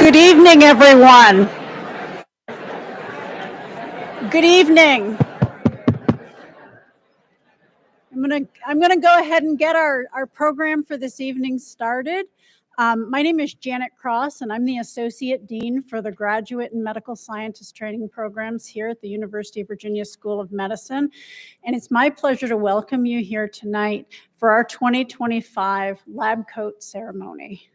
Good evening, everyone. Good evening. I'm gonna go ahead and get our program for this evening started. My name is Janet Cross, and I'm the Associate Dean for the Graduate and Medical Scientist Training Programs here at the University of Virginia School of Medicine. And it's my pleasure to welcome you here tonight for our 2025 Lab Coat Ceremony.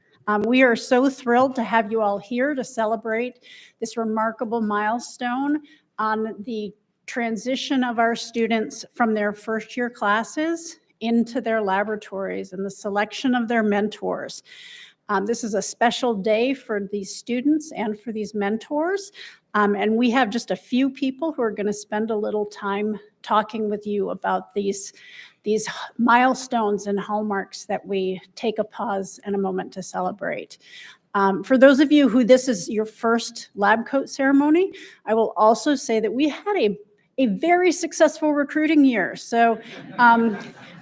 We are so thrilled to have you all here to celebrate this remarkable milestone on the transition of our students from their first year classes into their laboratories and the selection of their mentors. This is a special day for these students and for these mentors. And we have just a few people who are going to spend a little time talking with you about these milestones and hallmarks that we take a pause and a moment to celebrate. For those of you who this is your first lab coat ceremony, I will also say that we had a very successful recruiting year. So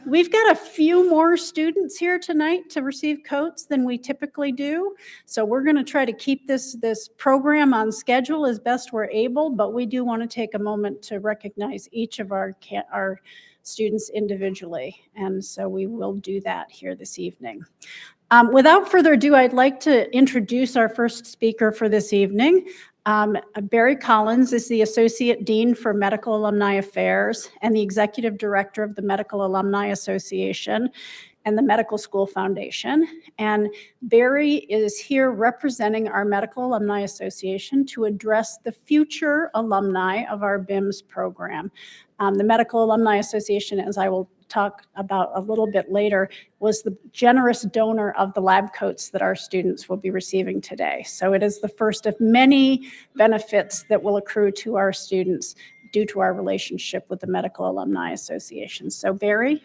we've got a few more students here tonight to receive coats than we typically do. So we're going to try to keep this program on schedule as best we're able, but we do want to take a moment to recognize each of our students individually. And so we will do that here this evening. Without further ado, I'd like to introduce our first speaker for this evening. Barry Collins is the Associate Dean for Medical Alumni Affairs and the Executive Director of the Medical Alumni Association and the Medical School Foundation. And Barry is here representing our Medical Alumni Association to address the future alumni of our BIMS program. The Medical Alumni Association, as I will talk about a little bit later, was the generous donor of the lab coats that our students will be receiving today. So it is the first of many benefits that will accrue to our students due to our relationship with the Medical Alumni Association. So Barry.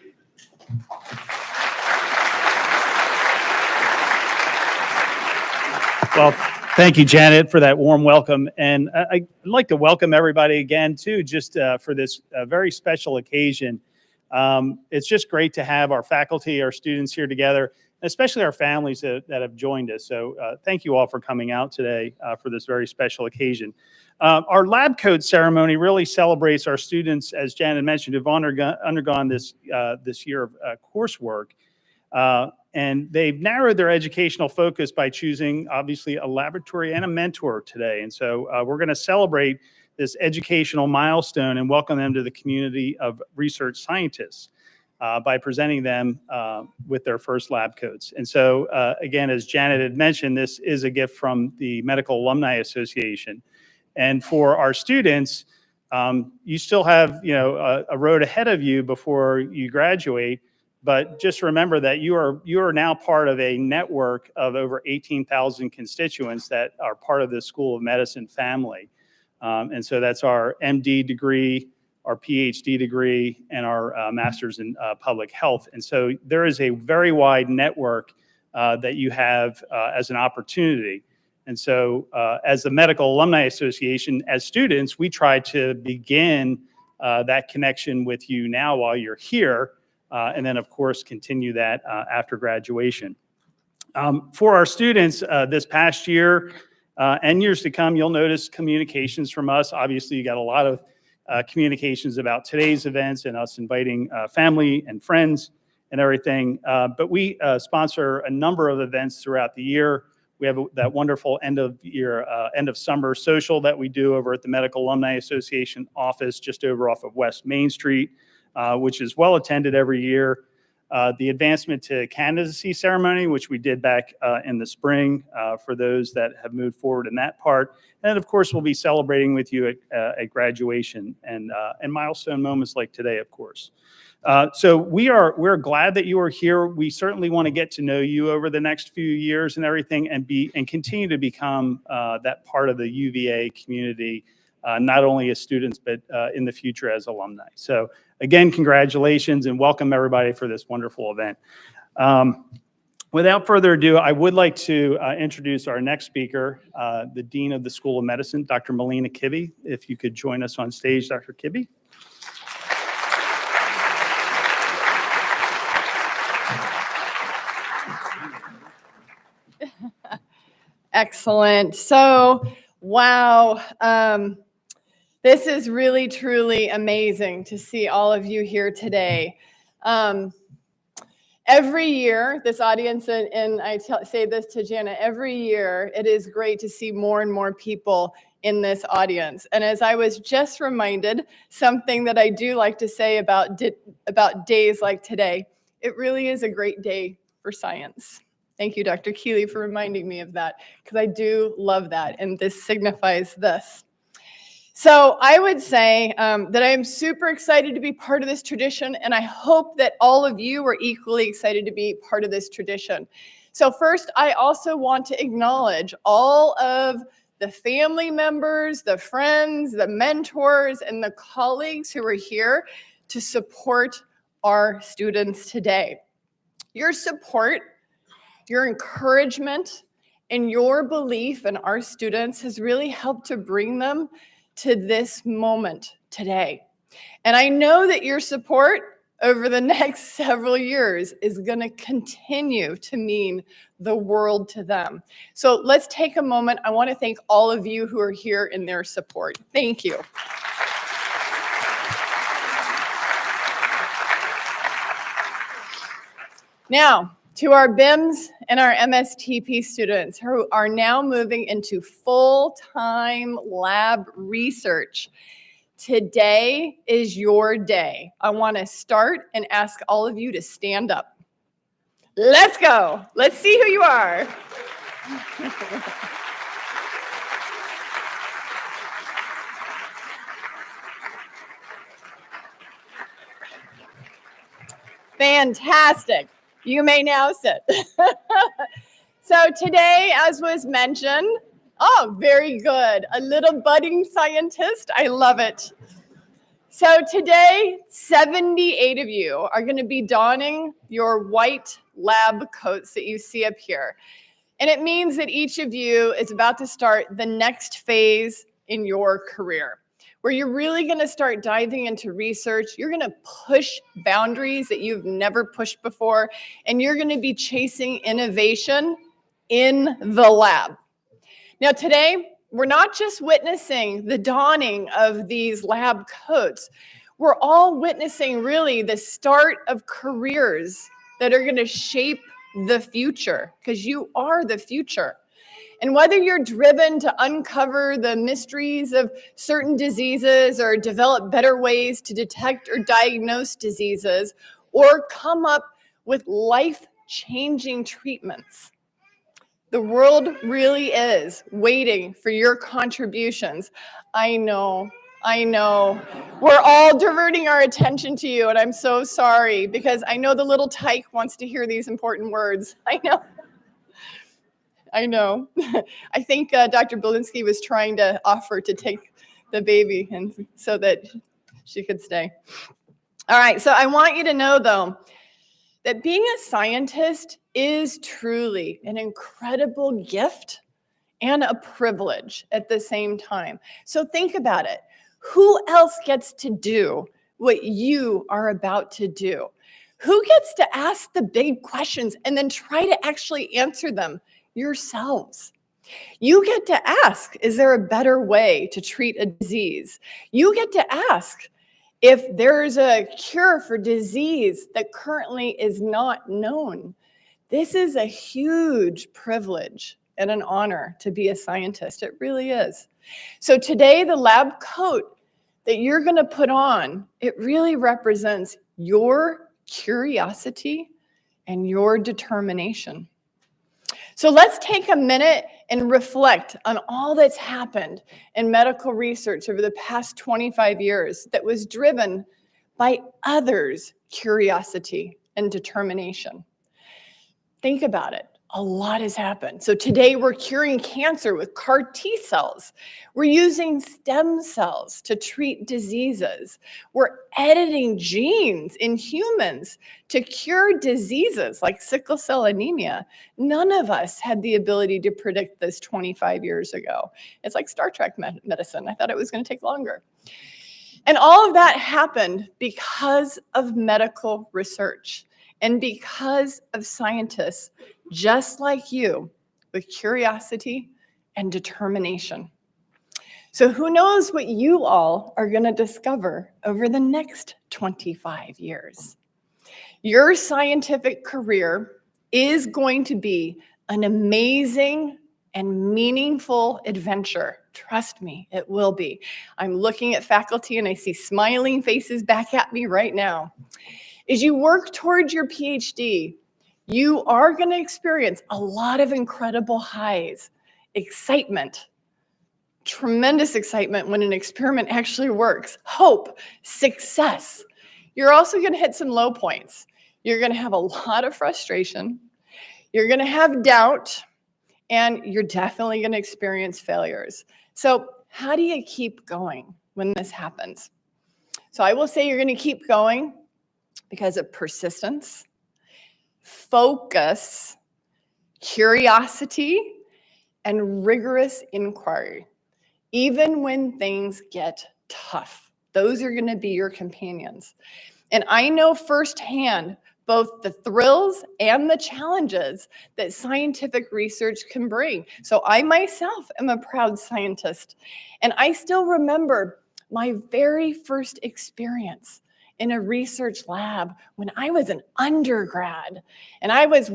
Well, thank you, Janet, for that warm welcome. And I'd like to welcome everybody again, too, just for this very special occasion. It's just great to have our faculty, our students here together, especially our families that have joined us. So thank you all for coming out today for this very special occasion. Our lab coat ceremony really celebrates our students, as Janet mentioned, who've undergone this year of coursework. And they've narrowed their educational focus by choosing, obviously, a laboratory and a mentor today. And so we're going to celebrate this educational milestone and welcome them to the community of research scientists by presenting them with their first lab coats. And so, again, as Janet had mentioned, this is a gift from the Medical Alumni Association. And for our students, you still have a road ahead of you before you graduate. But just remember that you are now part of a network of over 18,000 constituents that are part of the School of Medicine family. And so that's our MD degree, our PhD degree, and our master's in public health. And so there is a very wide network that you have as an opportunity. And so as the Medical Alumni Association, as students, we try to begin that connection with you now while you're here. And then, of course, continue that after graduation. For our students this past year and years to come, you'll notice communications from us. Obviously, you got a lot of communications about today's events and us inviting family and friends and everything. But we sponsor a number of events throughout the year. We have that wonderful end of summer social that we do over at the Medical Alumni Association office just over off of West Main Street. Which is well attended every year. The advancement to candidacy ceremony, which we did back in the spring for those that have moved forward in that part. And of course, we'll be celebrating with you at graduation and milestone moments like today, of course. So we're glad that you are here. We certainly want to get to know you over the next few years and everything, and continue to become that part of the UVA community, not only as students, but in the future as alumni. So again, congratulations and welcome everybody for this wonderful event. Without further ado, I would like to introduce our next speaker, the Dean of the School of Medicine, Dr. Melina Kibbe. If you could join us on stage, Dr. Kibbe. Excellent. So, wow. This is really, truly amazing to see all of you here today. Every year, this audience, and I say this to Jana, every year it is great to see more and more people in this audience. And as I was just reminded, something that I do like to say about days like today, it really is a great day for science. Thank you, Dr. Keeley, for reminding me of that, because I do love that, and this signifies this. So I would say that I am super excited to be part of this tradition, and I hope that all of you are equally excited to be part of this tradition. So first, I also want to acknowledge all of the family members, the friends, the mentors, and the colleagues who are here to support our students today. Your support, your encouragement, and your belief in our students has really helped to bring them to this moment today. And I know that your support over the next several years is going to continue to mean the world to them. So let's take a moment. I want to thank all of you who are here in their support. Thank you. Now, to our BIMS and our MSTP students who are now moving into full-time lab research. Today is your day. I want to start and ask all of you to stand up. Let's go. Let's see who you are. Fantastic. You may now sit. So today, as was mentioned, oh, very good. A little budding scientist. I love it. So today, 78 of you are going to be donning your white lab coats that you see up here. And it means that each of you is about to start the next phase in your career, where you're really going to start diving into research. You're going to push boundaries that you've never pushed before, and you're going to be chasing innovation in the lab. Now today, we're not just witnessing the dawning of these lab coats. We're all witnessing really the start of careers that are going to shape the future, because you are the future. And whether you're driven to uncover the mysteries of certain diseases or develop better ways to detect or diagnose diseases or come up with life-changing treatments, the world really is waiting for your contributions. I know. We're all diverting our attention to you, and I'm so sorry, because I know the little tyke wants to hear these important words. I know. I think Dr. Belinsky was trying to offer to take the baby and so that she could stay. All right, so I want you to know, though, that being a scientist is truly an incredible gift and a privilege at the same time. So think about it. Who else gets to do what you are about to do? Who gets to ask the big questions and then try to actually answer them yourselves? You get to ask, is there a better way to treat a disease? You get to ask if there's a cure for disease that currently is not known. This is a huge privilege and an honor to be a scientist. It really is. So today, the lab coat that you're going to put on, it really represents your curiosity and your determination. So let's take a minute and reflect on all that's happened in medical research over the past 25 years that was driven by others' curiosity and determination. Think about it. A lot has happened. So today we're curing cancer with CAR T cells. We're using stem cells to treat diseases. We're editing genes in humans to cure diseases like sickle cell anemia. None of us had the ability to predict this 25 years ago. It's like Star Trek medicine. I thought it was going to take longer. And all of that happened because of medical research and because of scientists just like you with curiosity and determination. So who knows what you all are going to discover over the next 25 years. Your scientific career is going to be an amazing and meaningful adventure. Trust me, it will be. I'm looking at faculty and I see smiling faces back at me right now. As you work towards your PhD, you are going to experience a lot of incredible highs, excitement, tremendous excitement when an experiment actually works, hope, success. You're also going to hit some low points. You're going to have a lot of frustration. You're going to have doubt, and you're definitely going to experience failures. So how do you keep going when this happens? So I will say you're going to keep going because of persistence, focus, curiosity, and rigorous inquiry, even when things get tough. Those are going to be your companions. And I know firsthand both the thrills and the challenges that scientific research can bring. So I myself am a proud scientist, and I still remember my very first experience in a research lab when I was an undergrad. And I was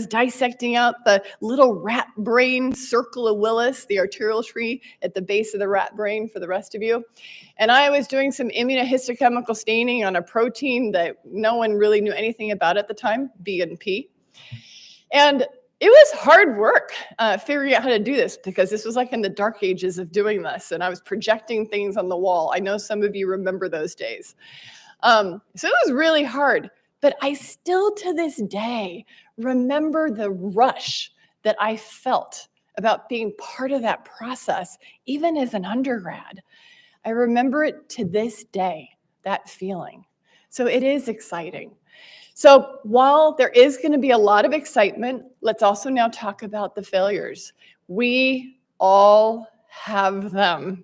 dissecting out the little rat brain circle of Willis, the arterial tree at the base of the rat brain for the rest of you. And I was doing some immunohistochemical staining on a protein that no one really knew anything about at the time, BNP. And it was hard work figuring out how to do this, because this was like in the dark ages of doing this. And I was projecting things on the wall. I know some of you remember those days. So it was really hard, but I still to this day remember the rush that I felt about being part of that process, even as an undergrad. I remember it to this day, that feeling. So it is exciting. So while there is going to be a lot of excitement, let's also now talk about the failures. We all have them.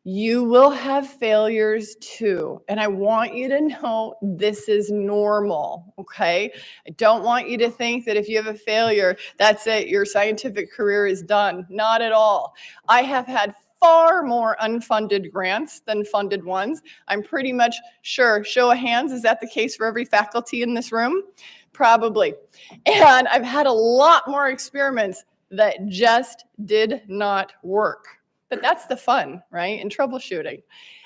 You will have failures too. And I want you to know this is normal, okay? I don't want you to think that if you have a failure, that's it, your scientific career is done. Not at all. I have had far more unfunded grants than funded ones. I'm pretty much sure, show of hands, is that the case for every faculty in this room? Probably. And I've had a lot more experiments that just did not work. But that's the fun, right? In troubleshooting.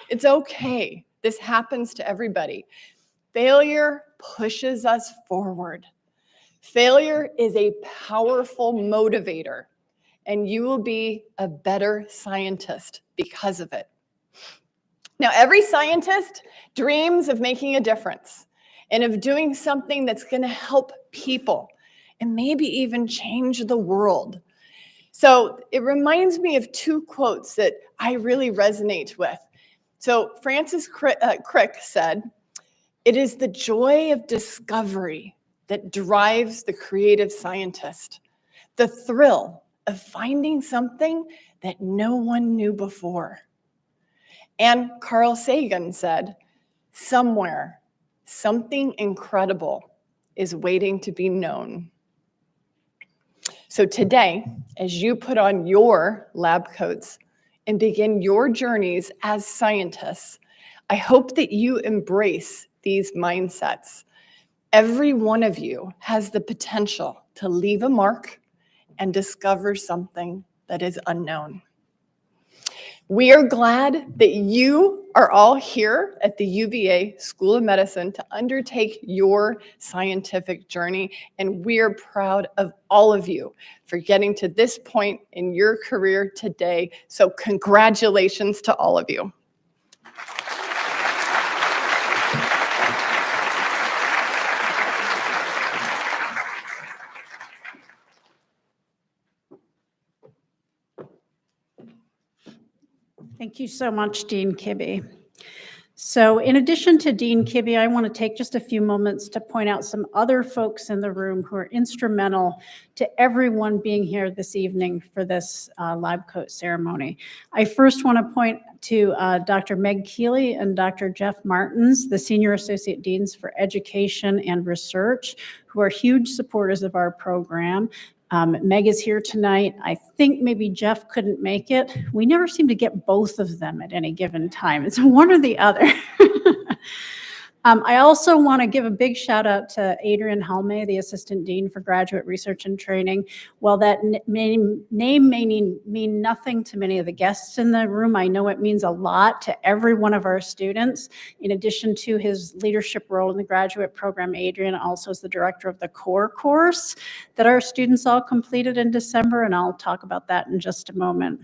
It's okay. This happens to everybody. Failure pushes us forward. Failure is a powerful motivator, and you will be a better scientist because of it. Now, every scientist dreams of making a difference and of doing something that's going to help people and maybe even change the world. So it reminds me of two quotes that I really resonate with. So Francis Crick said, "It is the joy of discovery that drives the creative scientist, the thrill of finding something that no one knew before." And Carl Sagan said, "Somewhere, something incredible is waiting to be known." So today, as you put on your lab coats and begin your journeys as scientists, I hope that you embrace these mindsets. Every one of you has the potential to leave a mark and discover something that is unknown. We are glad that you are all here at the UVA School of Medicine to undertake your scientific journey, and we are proud of all of you for getting to this point in your career today. So congratulations to all of you. Thank you so much, Dean Kibbe. So in addition to Dean Kibbe, I want to take just a few moments to point out some other folks in the room who are instrumental to everyone being here this evening for this lab coat ceremony. I first want to point to Dr. Meg Keeley and Dr. Jeff Martins, the Senior Associate Deans for Education and Research, who are huge supporters of our program. Meg is here tonight. I think maybe Jeff couldn't make it. We never seem to get both of them at any given time. It's one or the other. I also want to give a big shout out to Adrian Halme, the Assistant Dean for Graduate Research and Training. While that name may mean nothing to many of the guests in the room, I know it means a lot to every one of our students. In addition to his leadership role in the graduate program, Adrian also is the director of the core course that our students all completed in December, and I'll talk about that in just a moment.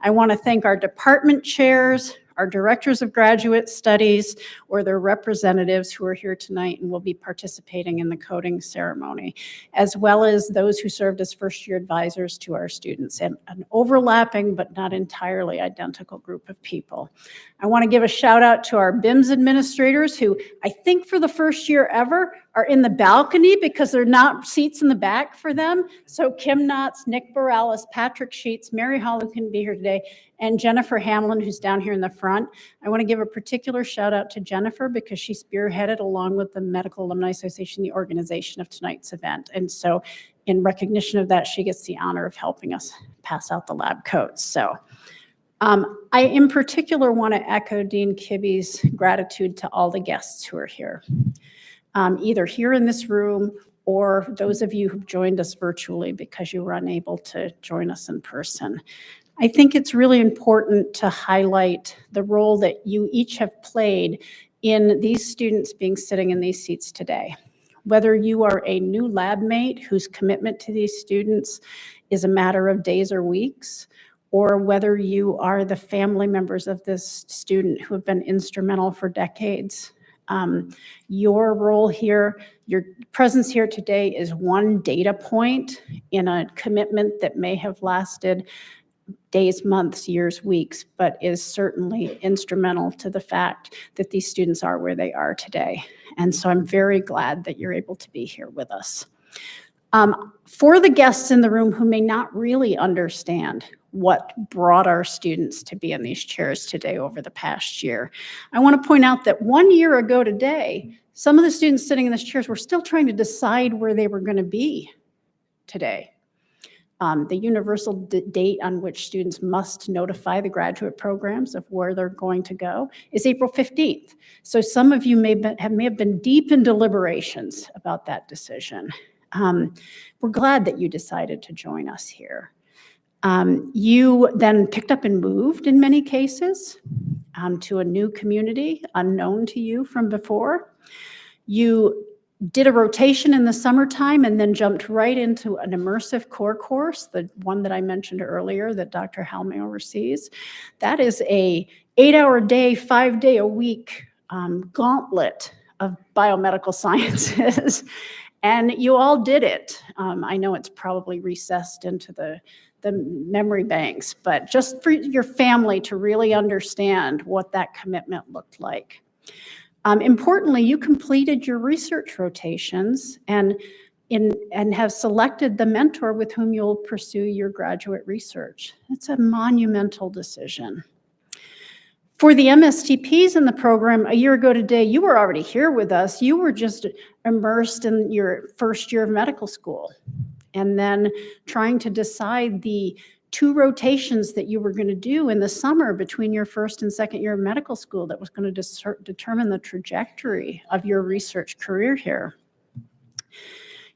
I want to thank our department chairs, our directors of graduate studies, or their representatives who are here tonight and will be participating in the coding ceremony, as well as those who served as first-year advisors to our students, and an overlapping but not entirely identical group of people. I want to give a shout out to our BIMS administrators who I think for the first year ever are in the balcony because there are not seats in the back for them. So Kim Knotts, Nick Borales, Patrick Sheets, Mary Holland couldn't be here today, and Jennifer Hamlin, who's down here in the front. I want to give a particular shout out to Jennifer because she spearheaded, along with the Medical Alumni Association, the organization of tonight's event. And so in recognition of that, she gets the honor of helping us pass out the lab coats. So I in particular want to echo Dean Kibbe's gratitude to all the guests who are here, either here in this room or those of you who've joined us virtually because you were unable to join us in person. I think it's really important to highlight the role that you each have played in these students being sitting in these seats today. Whether you are a new lab mate whose commitment to these students is a matter of days or weeks, or whether you are the family members of this student who have been instrumental for decades. Your role here, your presence here today is one data point in a commitment that may have lasted days, months, years, weeks, but is certainly instrumental to the fact that these students are where they are today. And so I'm very glad that you're able to be here with us. For the guests in the room who may not really understand what brought our students to be in these chairs today over the past year, I want to point out that 1 year ago today, some of the students sitting in these chairs were still trying to decide where they were going to be today. The universal date on which students must notify the graduate programs of where they're going to go is April 15th. So some of you may have been deep in deliberations about that decision. We're glad that you decided to join us here. You then picked up and moved in many cases to a new community unknown to you from before. You did a rotation in the summertime and then jumped right into an immersive core course, the one that I mentioned earlier that Dr. Halme oversees. That is a 8-hour-day, 5-day-a-week gauntlet of biomedical sciences. And you all did it. I know it's probably recessed into the memory banks, but just for your family to really understand what that commitment looked like. Importantly, you completed your research rotations and have selected the mentor with whom you'll pursue your graduate research. It's a monumental decision. For the MSTPs in the program, a year ago today, you were already here with us. You were just immersed in your first year of medical school and then trying to decide the 2 rotations that you were going to do in the summer between your first and second year of medical school that was going to determine the trajectory of your research career here.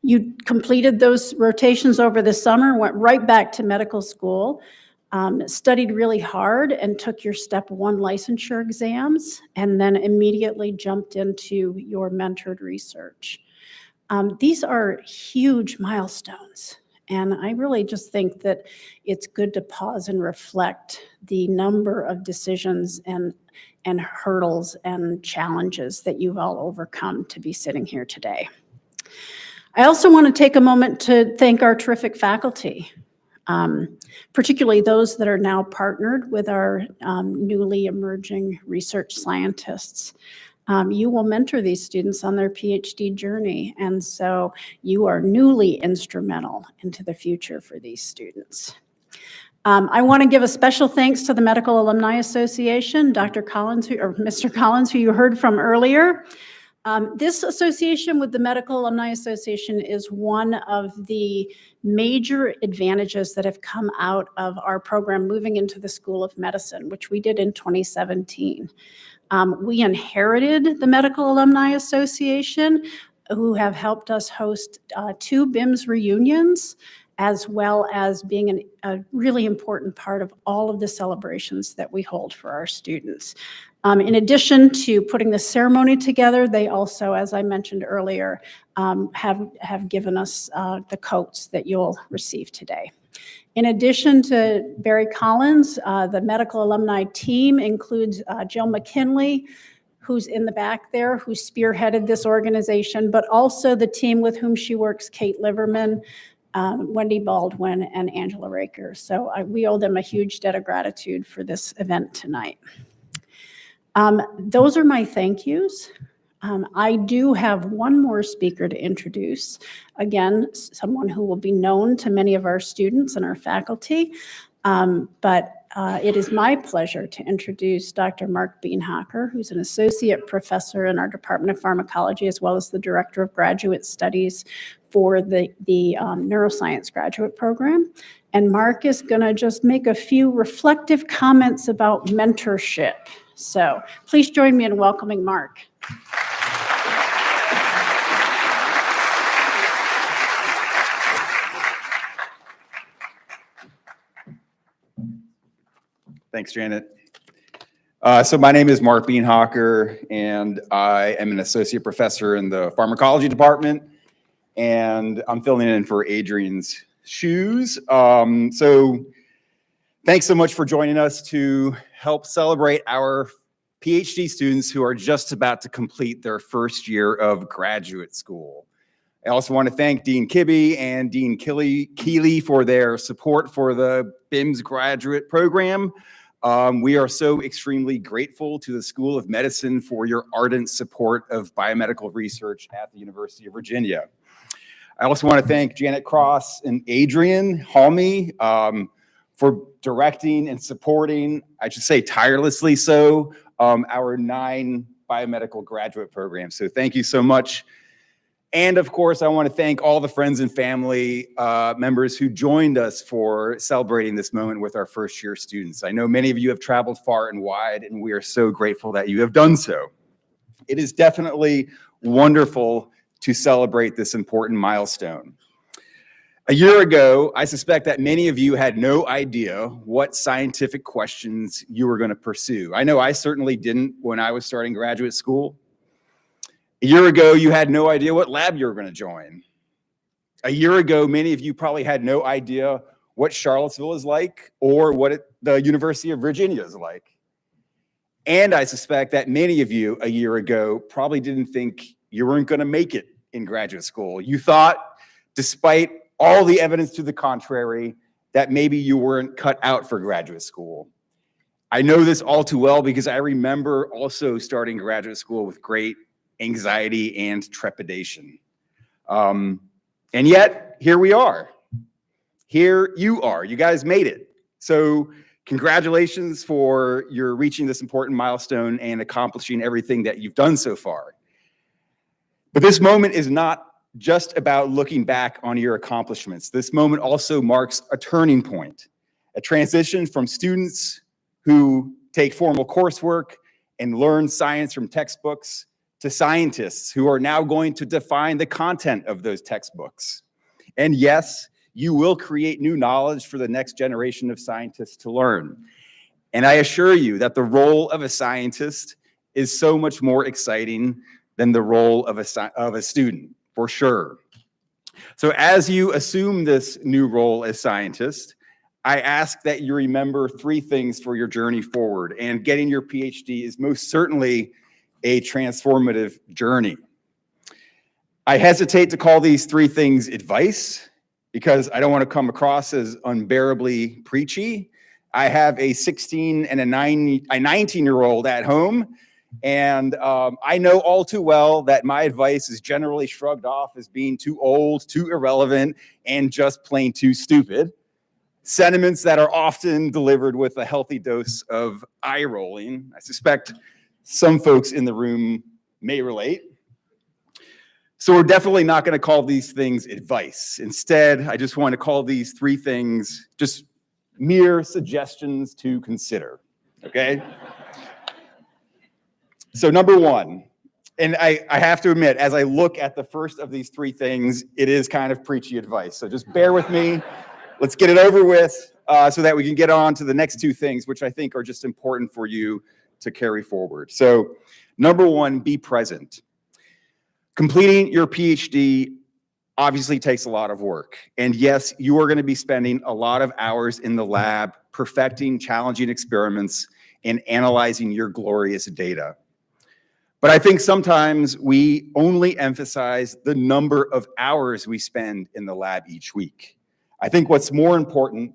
You completed those rotations over the summer, went right back to medical school, studied really hard and took your step 1 licensure exams, and then immediately jumped into your mentored research. These are huge milestones. And I really just think that it's good to pause and reflect the number of decisions and hurdles and challenges that you've all overcome to be sitting here today. I also want to take a moment to thank our terrific faculty, particularly those that are now partnered with our newly emerging research scientists. You will mentor these students on their PhD journey, and so you are newly instrumental into the future for these students. I want to give a special thanks to the Medical Alumni Association, Dr. Collins, or Mr. Collins, who you heard from earlier. This association with the Medical Alumni Association is one of the major advantages that have come out of our program moving into the School of Medicine, which we did in 2017. We inherited the Medical Alumni Association, who have helped us host 2 BIMS reunions, as well as being a really important part of all of the celebrations that we hold for our students. In addition to putting the ceremony together, they also, as I mentioned earlier, have given us the coats that you'll receive today. In addition to Barry Collins, the medical alumni team includes Jill McKinley, who's in the back there, who spearheaded this organization, but also the team with whom she works, Kate Liverman, Wendy Baldwin, and Angela Raker. So we owe them a huge debt of gratitude for this event tonight. Those are my thank yous. I do have one more speaker to introduce. Again, someone who will be known to many of our students and our faculty, but it is my pleasure to introduce Dr. Mark Beenhocker, who's an associate professor in our Department of Pharmacology, as well as the director of graduate studies for the neuroscience graduate program. And Mark is going to just make a few reflective comments about mentorship. So please join me in welcoming Mark. Thanks, Janet. So my name is Mark Beenhocker, and I am an associate professor in the pharmacology department, and I'm filling in for Adrian's shoes. So thanks so much for joining us to help celebrate our PhD students who are just about to complete their first year of graduate school. I also want to thank Dean Kibbe and Dean Keeley for their support for the BIMS graduate program. We are so extremely grateful to the School of Medicine for your ardent support of biomedical research at the University of Virginia. I also want to thank Janet Cross and Adrian Halmy for directing and supporting, I should say tirelessly so, our 9 biomedical graduate programs. So thank you so much. And of course, I want to thank all the friends and family members who joined us for celebrating this moment with our first year students. I know many of you have traveled far and wide, and we are so grateful that you have done so. It is definitely wonderful to celebrate this important milestone. A year ago, I suspect that many of you had no idea what scientific questions you were going to pursue. I know I certainly didn't when I was starting graduate school. A year ago, you had no idea what lab you were going to join. A year ago, many of you probably had no idea what Charlottesville is like or what the University of Virginia is like. And I suspect that many of you a year ago probably didn't think you weren't going to make it in graduate school. You thought, despite all the evidence to the contrary, that maybe you weren't cut out for graduate school. I know this all too well because I remember also starting graduate school with great anxiety and trepidation. And yet, here we are. Here you are. You guys made it. So congratulations for your reaching this important milestone and accomplishing everything that you've done so far. But this moment is not just about looking back on your accomplishments. This moment also marks a turning point, a transition from students who take formal coursework and learn science from textbooks to scientists who are now going to define the content of those textbooks. And yes, you will create new knowledge for the next generation of scientists to learn. And I assure you that the role of a scientist is so much more exciting than the role of a student, for sure. So as you assume this new role as scientist, I ask that you remember 3 things for your journey forward. And getting your PhD is most certainly a transformative journey. I hesitate to call these 3 things advice because I don't want to come across as unbearably preachy. I have a 16 and a 19-year-old at home, and I know all too well that my advice is generally shrugged off as being too old, too irrelevant, and just plain too stupid. Sentiments that are often delivered with a healthy dose of eye rolling. I suspect some folks in the room may relate. So we're definitely not going to call these things advice. Instead, I just want to call these 3 things just mere suggestions to consider, okay? So number 1, and I have to admit, as I look at the first of these 3 things, it is kind of preachy advice. So just bear with me. Let's get it over with so that we can get on to the next 2 things, which I think are just important for you to carry forward. So number 1, be present. Completing your PhD obviously takes a lot of work. And yes, you are going to be spending a lot of hours in the lab perfecting challenging experiments and analyzing your glorious data. But I think sometimes we only emphasize the number of hours we spend in the lab each week. I think what's more important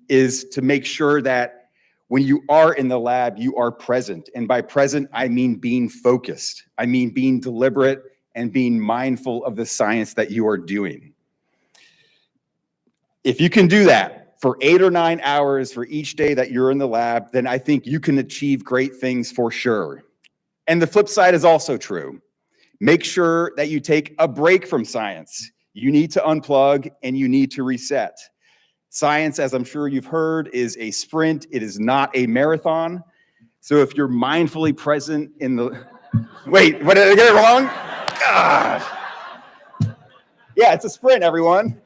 is to make sure that when you are in the lab, you are present. And by present, I mean being focused. I mean being deliberate and being mindful of the science that you are doing. If you can do that for 8 or 9 hours for each day that you're in the lab, then I think you can achieve great things for sure. And the flip side is also true. Make sure that you take a break from science. You need to unplug and you need to reset. Science, as I'm sure you've heard, is a sprint. It is not a marathon. So if you're mindfully present in the... Wait, what, did I get it wrong? God. Yeah, it's a sprint, everyone.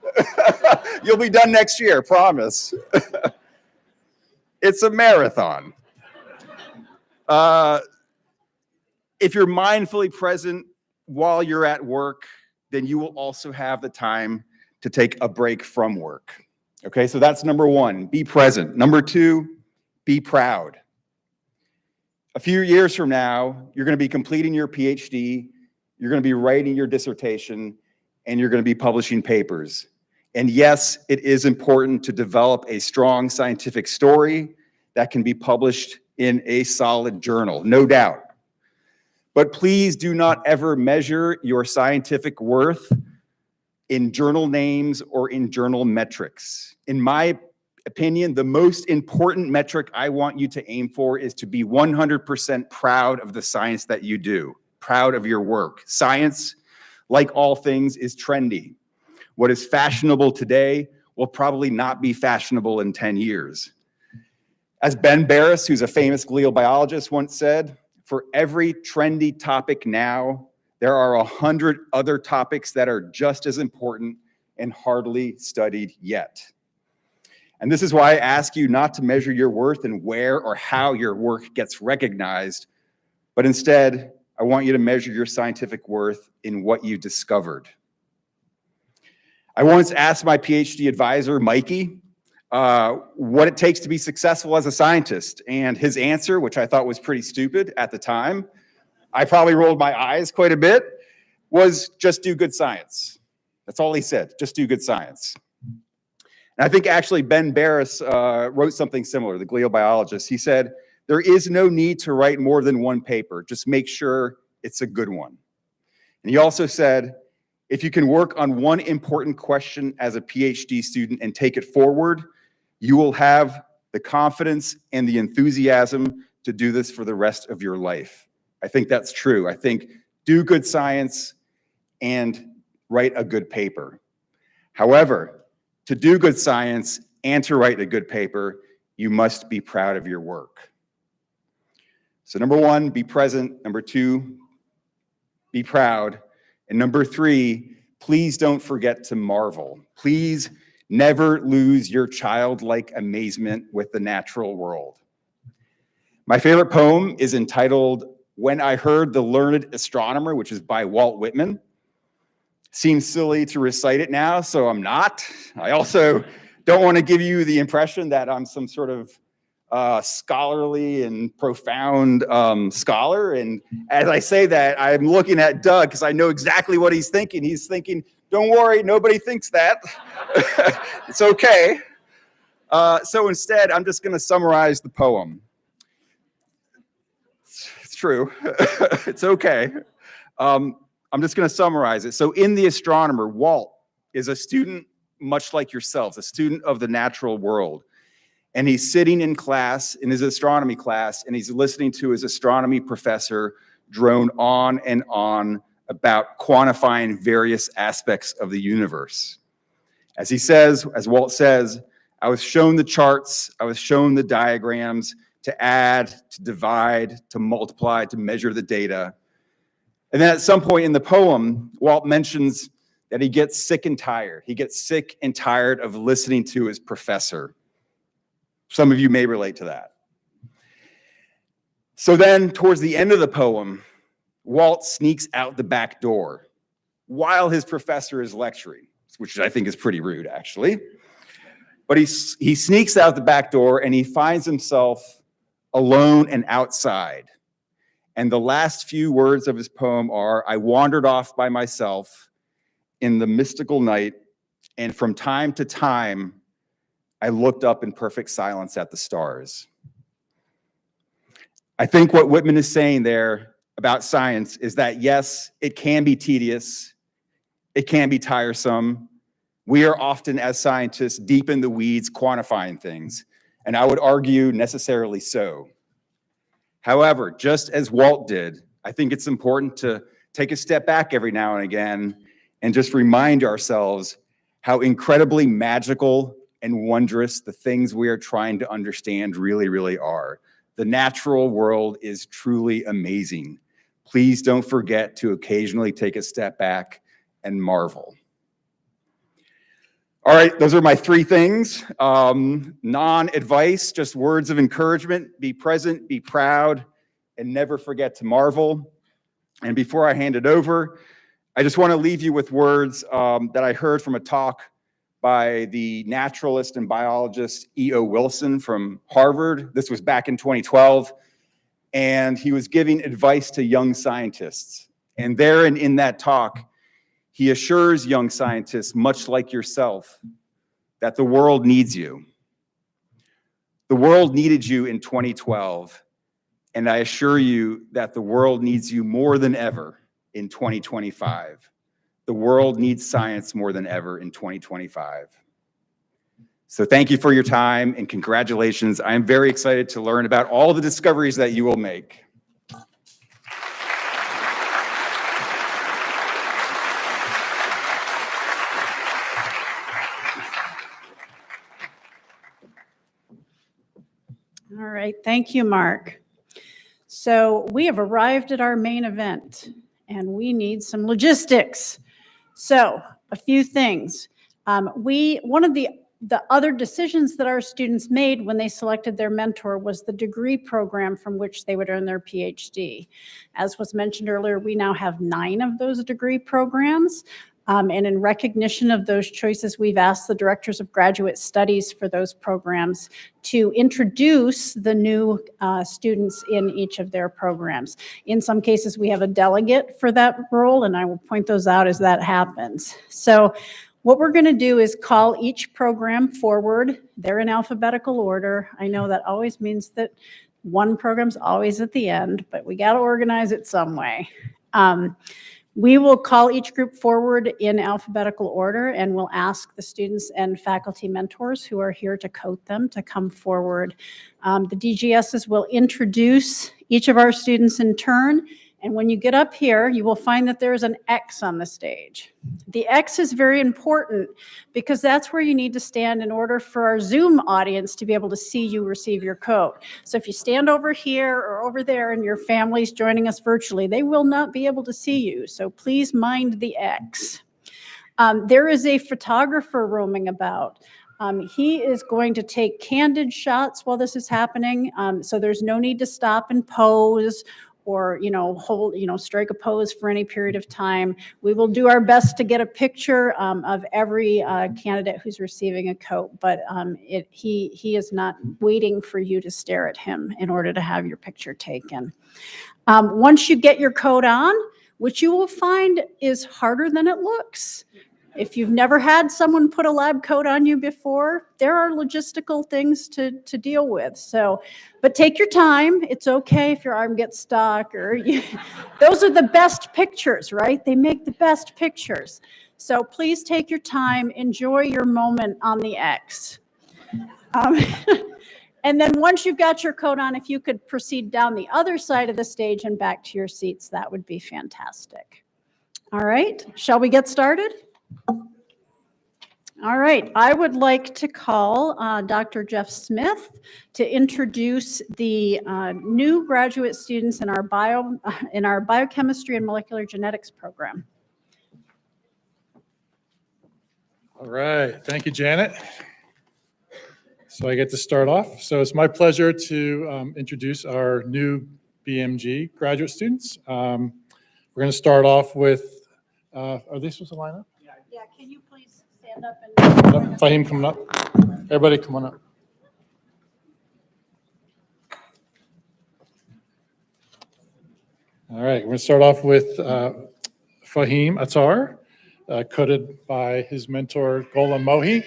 You'll be done next year, promise. It's a marathon. If you're mindfully present while you're at work, then you will also have the time to take a break from work. Okay, so that's number 1, be present. Number 2, be proud. A few years from now, you're going to be completing your PhD, you're going to be writing your dissertation, and you're going to be publishing papers. And yes, it is important to develop a strong scientific story that can be published in a solid journal, no doubt. But please do not ever measure your scientific worth in journal names or in journal metrics. In my opinion, the most important metric I want you to aim for is to be 100% proud of the science that you do, proud of your work. Science, like all things, is trendy. What is fashionable today will probably not be fashionable in 10 years. As Ben Barris, who's a famous glial biologist, once said, for every trendy topic now, there are 100 other topics that are just as important and hardly studied yet. And this is why I ask you not to measure your worth in where or how your work gets recognized, but instead, I want you to measure your scientific worth in what you discovered. I once asked my PhD advisor, Mikey, what it takes to be successful as a scientist. And his answer, which I thought was pretty stupid at the time, I probably rolled my eyes quite a bit, was just do good science. That's all he said, just do good science. And I think actually Ben Barris wrote something similar, the glial biologist. He said, there is no need to write more than one paper. Just make sure it's a good one. And he also said, if you can work on one important question as a PhD student and take it forward, you will have the confidence and the enthusiasm to do this for the rest of your life. I think that's true. I think do good science and write a good paper. However, to do good science and to write a good paper, you must be proud of your work. So number 1, be present. Number 2, be proud. And number 3, please don't forget to marvel. Please never lose your childlike amazement with the natural world. My favorite poem is entitled When I Heard the Learned Astronomer, which is by Walt Whitman. Seems silly to recite it now, so I'm not. I also don't want to give you the impression that I'm some sort of scholarly and profound scholar. And as I say that, I'm looking at Doug because I know exactly what he's thinking. He's thinking, don't worry, nobody thinks that. It's okay. So instead, I'm just going to summarize the poem. It's true. It's okay. I'm just going to summarize it. So in The Astronomer, Walt is a student much like yourselves, a student of the natural world. And he's sitting in class, in his astronomy class, and he's listening to his astronomy professor drone on and on about quantifying various aspects of the universe. As he says, as Walt says, I was shown the charts, I was shown the diagrams to add, to divide, to multiply, to measure the data. And then at some point in the poem, Walt mentions that he gets sick and tired. He gets sick and tired of listening to his professor. Some of you may relate to that. So then, towards the end of the poem, Walt sneaks out the back door while his professor is lecturing, which I think is pretty rude, actually. But he sneaks out the back door and he finds himself alone and outside. And the last few words of his poem are, I wandered off by myself in the mystical night, and from time to time, I looked up in perfect silence at the stars. I think what Whitman is saying there about science is that, yes, it can be tedious, it can be tiresome. We are often, as scientists, deep in the weeds quantifying things, and I would argue necessarily so. However, just as Walt did, I think it's important to take a step back every now and again and just remind ourselves how incredibly magical and wondrous the things we are trying to understand really, really are. The natural world is truly amazing. Please don't forget to occasionally take a step back and marvel. All right, those are my three things. Non-advice, just words of encouragement. Be present, be proud, and never forget to marvel. And before I hand it over, I just want to leave you with words that I heard from a talk by the naturalist and biologist E.O. Wilson from Harvard. This was back in 2012. And he was giving advice to young scientists. And there and in that talk, he assures young scientists, much like yourself, that the world needs you. The world needed you in 2012, and I assure you that the world needs you more than ever in 2025. The world needs science more than ever in 2025. So thank you for your time, and congratulations. I am very excited to learn about all the discoveries that you will make. All right, thank you, Mark. So we have arrived at our main event, and we need some logistics. So a few things. One of the other decisions that our students made when they selected their mentor was the degree program from which they would earn their PhD. As was mentioned earlier, we now have 9 of those degree programs. And in recognition of those choices, we've asked the directors of graduate studies for those programs to introduce the new students in each of their programs. In some cases, we have a delegate for that role, and I will point those out as that happens. So what we're going to do is call each program forward. They're in alphabetical order. I know that always means that one program's always at the end, but we got to organize it some way. We will call each group forward in alphabetical order, and we'll ask the students and faculty mentors who are here to coach them to come forward. The DGSs will introduce each of our students in turn, and when you get up here, you will find that there is an X on the stage. The X is very important because that's where you need to stand in order for our Zoom audience to be able to see you receive your coat. So if you stand over here or over there and your family's joining us virtually, they will not be able to see you. So please mind the X. There is a photographer roaming about. He is going to take candid shots while this is happening. So there's no need to stop and pose or, strike a pose for any period of time. We will do our best to get a picture of every candidate who's receiving a coat, but he is not waiting for you to stare at him in order to have your picture taken. Once you get your coat on, which you will find is harder than it looks. If you've never had someone put a lab coat on you before, there are logistical things to deal with. So, but take your time. It's okay if your arm gets stuck those are the best pictures, right? They make the best pictures. So please take your time, enjoy your moment on the X. And then once you've got your coat on, if you could proceed down the other side of the stage and back to your seats, that would be fantastic. All right, shall we get started? All right, I would like to call Dr. Jeff Smith to introduce the new graduate students in our biochemistry and molecular genetics program. All right, thank you, Janet. So I get to start off. So it's my pleasure to introduce our new BMG graduate students. We're going to start off with, are they supposed to line up? Yeah, can you please stand up and... Fahim coming up. Everybody come on up. All right, we're going to start off with Fahim Attar, coded by his mentor, Golam Mohi.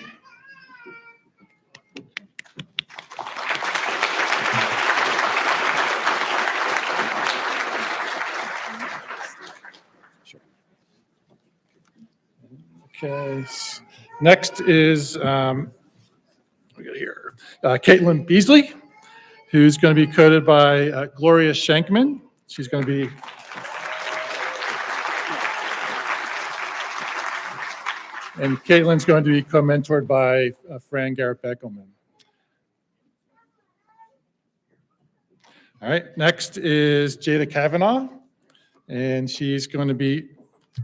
Okay, next is, we got here, Caitlin Beasley, who's going to be coded by Gloria Shankman. She's going to be and Caitlin's going to be co-mentored by Fran Garrett Beckelman. All right, next is Jada Kavanaugh, and she's going to be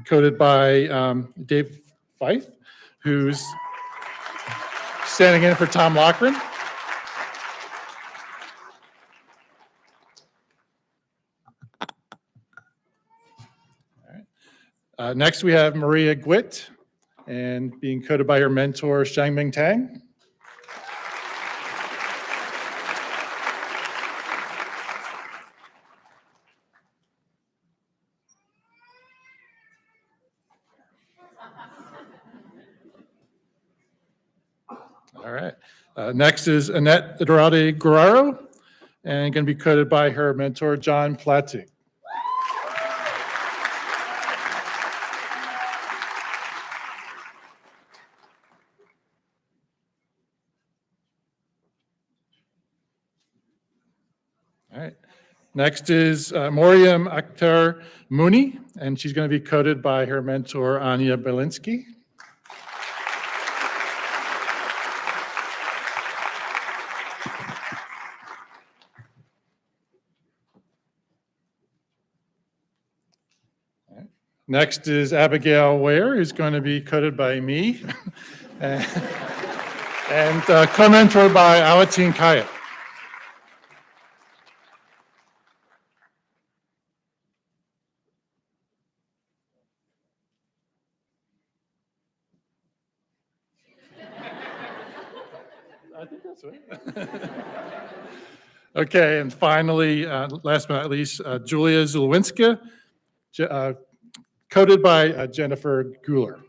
coded by Dave Fife, who's standing in for Tom Loughran. Next, we have Maria Gwit, and being coded by her mentor, Xiangming Tang. All right. Next is Annette Iturralde Guerrero, and going to be coded by her mentor, John Platte. All right. Next is Moriam Akhtar Mooney, and she's going to be coded by her mentor, Anya Belinsky. Next is Abigail Ware, who's going to be coded by me, and co-mentored by Awatine Kaya. I think that's right. Okay, and finally, last but not least, Julia Zulwinska, coded by Jennifer Guler.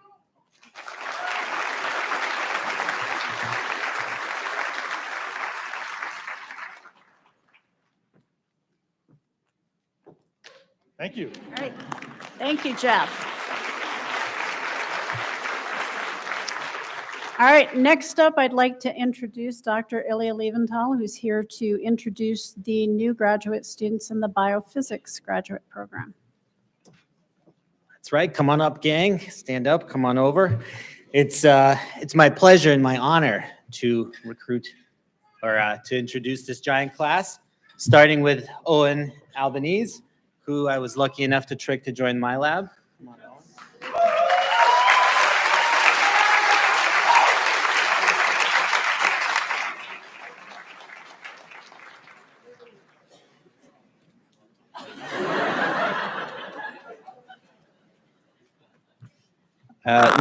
Thank you. All right, thank you, Jeff. All right, next up, I'd like to introduce Dr. Ilya Leventhal, who's here to introduce the new graduate students in the biophysics graduate program. That's right. Come on up, gang. Stand up. Come on over. It's my pleasure and my honor to recruit or to introduce this giant class, starting with Owen Albanese, who I was lucky enough to trick to join my lab. Come on, Owen.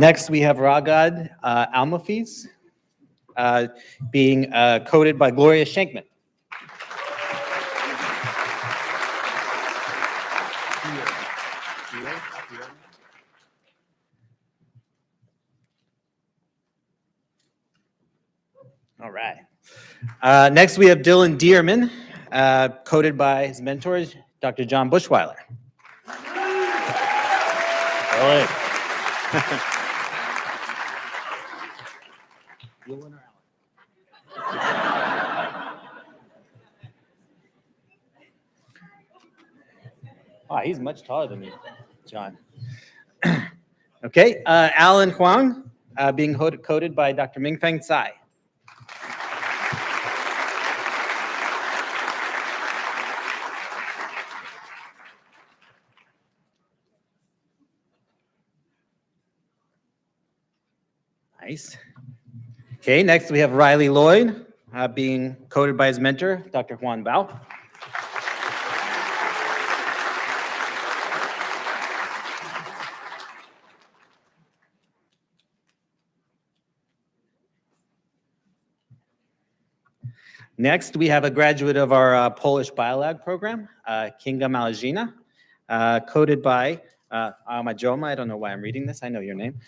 Next, we have Ragad Almafiz, being coded by Gloria Shankman. All right. Next, we have Dylan Dearman, coded by his mentor, Dr. John Bushweiler. All right. Oh, he's much taller than me, John. Okay, Alan Huang, being coded by Dr. Mingfeng Tsai. Nice. Okay, next we have Riley Lloyd, being coded by his mentor, Dr. Juan Bao. Next, we have a graduate of our Polish Biolab program, Kinga Malazina, coded by Majoma. I don't know why I'm reading this. I know your name.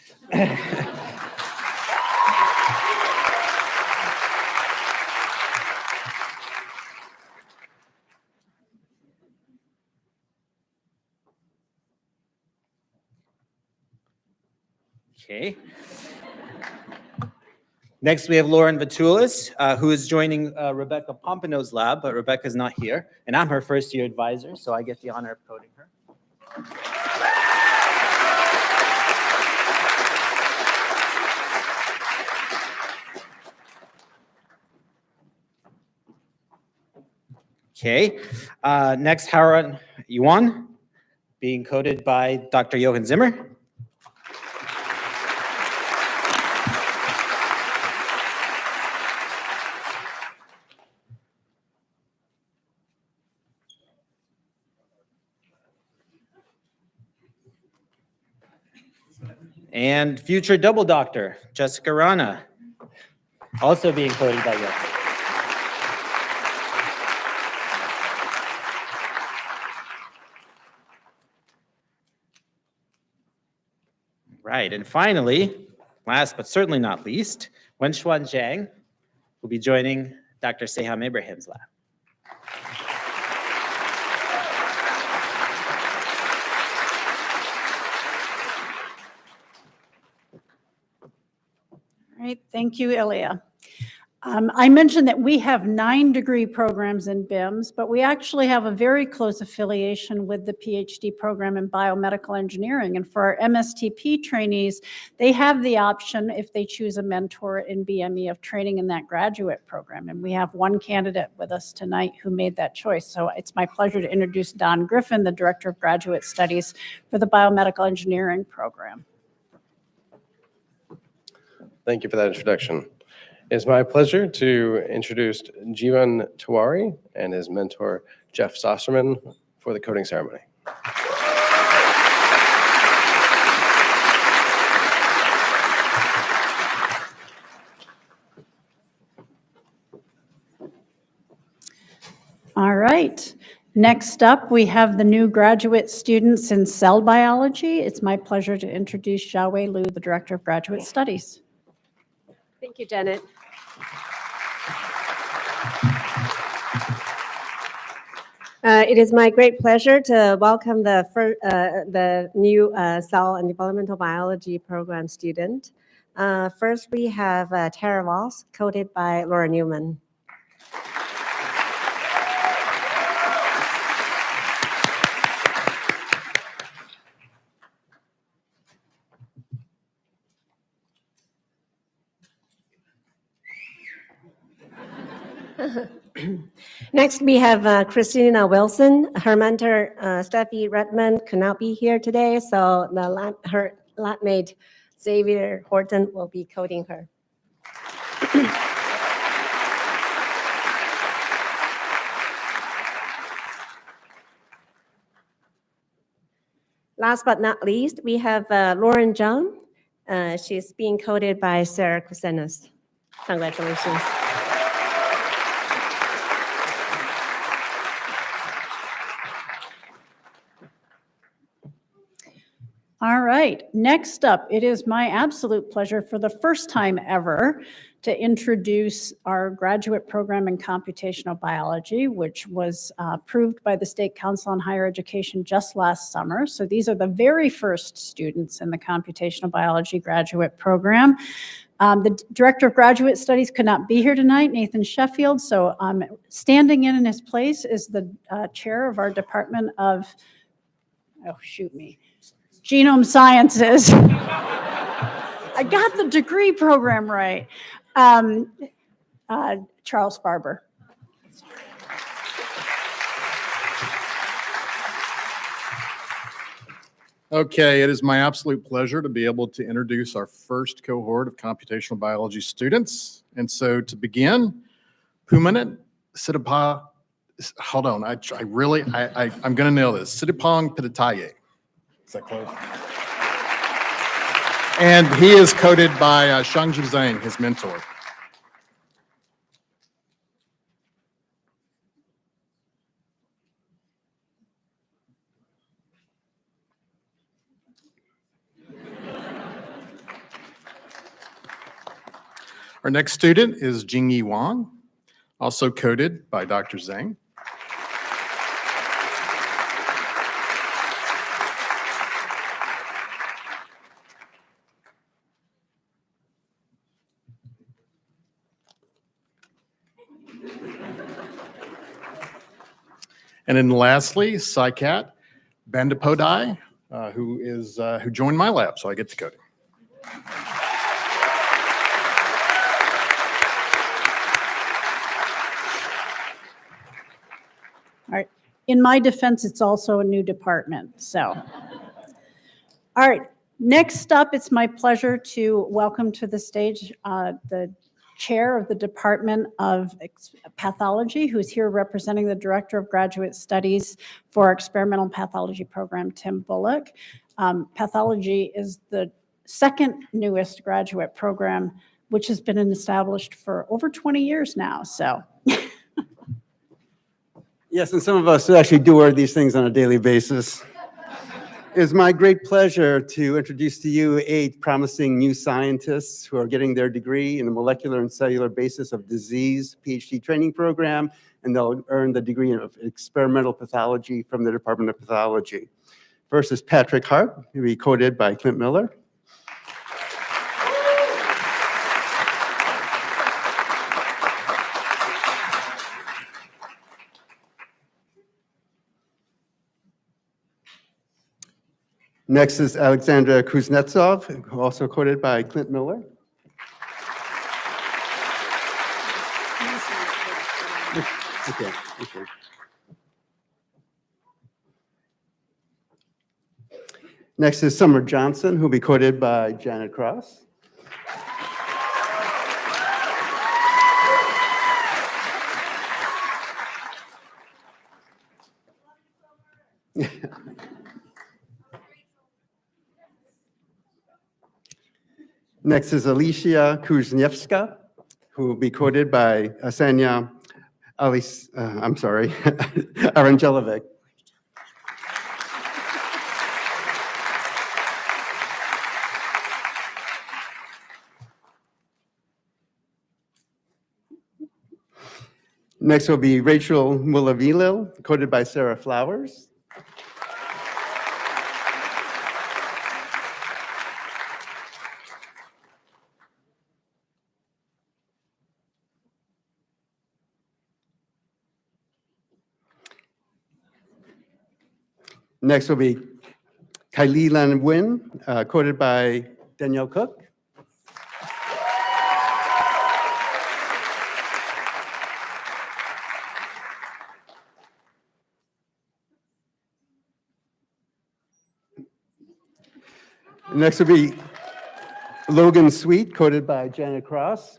Okay. Next, we have Lauren Vitulis, who is joining Rebecca Pompano's lab, but Rebecca's not here, and I'm her first-year advisor, so I get the honor of coding her. Okay. Next, Haran Yuan, being coded by Dr. Jochen Zimmer. And future double doctor, Jessica Rana, also being coded by Jochen. Right, and finally, last but certainly not least, Wenxuan Zhang will be joining Dr. Seham Abraham's lab. All right, thank you, Ilya. I mentioned that we have 9 degree programs in BIMS, but we actually have a very close affiliation with the PhD program in biomedical engineering. And for our MSTP trainees, they have the option, if they choose a mentor in BME, of training in that graduate program. And we have one candidate with us tonight who made that choice. So it's my pleasure to introduce Don Griffin, the Director of Graduate Studies for the Biomedical Engineering program. Thank you for that introduction. It's my pleasure to introduce Jivan Tiwari and his mentor, Jeff Sosterman, for the coding ceremony. All right. Next up, we have the new graduate students in cell biology. It's my pleasure to introduce Xiaowei Liu, the Director of Graduate Studies. Thank you, Janet. It is my great pleasure to welcome the new Cell and Developmental Biology program student. First, we have Tara Voss, coded by Laura Newman. Next, we have Christina Wilson. Her mentor, Steffi Redmond, could not be here today, so her lab mate, Xavier Horton, will be coding her. Last but not least, we have Lauren Zhang. She's being coded by Sarah Kusenos. Congratulations. All right, next up, it is my absolute pleasure for the first time ever to introduce our graduate program in computational biology, which was approved by the State Council on Higher Education just last summer. So these are the very first students in the computational biology graduate program. The Director of Graduate Studies could not be here tonight, Nathan Sheffield, so standing in his place is the chair of our Department of, genome sciences. I got the degree program right. Charles Farber. Okay, it is my absolute pleasure to be able to introduce our first cohort of computational biology students. And so to begin, Pumanit Siddhapa, hold on, I'm going to nail this, Siddhapong Pitataye. Is that close? And he is coded by Shangji Zhang, his mentor. Our next student is Jingyi Wang, also coded by Dr. Zhang. And then lastly, Saikat Bandapodai, who joined my lab, so I get to code him. All right. In my defense, it's also a new department. So, all right. Next up, it's my pleasure to welcome to the stage the chair of the Department of Pathology, who's here representing the Director of Graduate Studies for our Experimental Pathology Program, Tim Bullock. Pathology is the second newest graduate program, which has been established for over 20 years now. So. Yes, and some of us actually do wear these things on a daily basis. It is my great pleasure to introduce to you 8 promising new scientists who are getting their degree in the molecular and cellular basis of disease PhD training program, and they'll earn the degree of experimental pathology from the Department of Pathology. First is Patrick Hart, who will be coded by Clint Miller. Next is Alexandra Kuznetsov, also coded by Clint Miller. Okay. Next is Summer Johnson, who will be coded by Janet Cross. Next is Alicia Kuzniewska, who will be coded by Asanya Arangelovic. Next will be Rachel Mulavilil, coded by Sarah Flowers. Next will be Kylie Lan Nguyen, coded by Danielle Cook. Next will be Logan Sweet, coded by Janet Cross.